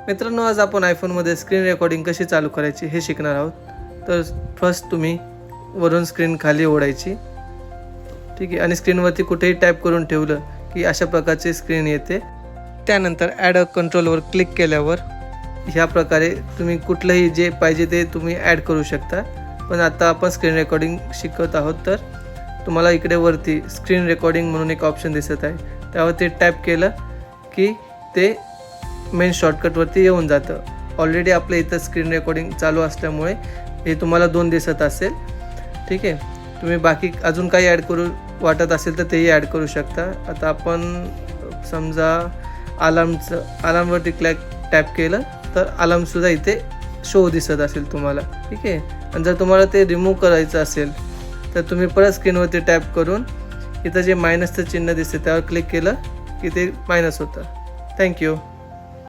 मित्रांनो, आज आपण आयफोनमध्ये स्क्रीन रेकॉर्डिंग कशी चालू करायची हे शिकणार आहोत. तर फर्स्ट तुम्ही वरून स्क्रीन खाली ओढायची, ठीक आहे, आणि स्क्रीनवरती कुठेही टॅप करून ठेवलं की अशा प्रकारची स्क्रीन येते. त्यानंतर ॲड अ कंट्रोलवर क्लिक केल्यावर ह्या प्रकारे तुम्ही कुठलंही जे पाहिजे ते तुम्ही ॲड करू शकता. पण आता आपण स्क्रीन रेकॉर्डिंग शिकत आहोत, तर तुम्हाला इकडे वरती स्क्रीन रेकॉर्डिंग म्हणून एक ऑप्शन दिसत आहे, त्यावरती टॅप केलं की ते मेन शॉर्टकटवरती येऊन जातं. ऑलरेडी आपल्या इथं स्क्रीन रेकॉर्डिंग चालू असल्यामुळे हे तुम्हाला 2 दिसत असेल, ठीक आहे. तुम्ही बाकी अजून काही ॲड करू वाटत असेल तर तेही ॲड करू शकता. आता आपण समजा अलार्मवरती टॅप केलं तर अलार्मसुद्धा इथे शो दिसत असेल तुम्हाला, ठीक आहे. आणि जर तुम्हाला ते रिमूव्ह करायचं असेल तर तुम्ही परत स्क्रीनवरती टॅप करून इथं जे मायनसचं चिन्ह दिसते त्यावर क्लिक केलं की ते मायनस होतं. थँक्यू.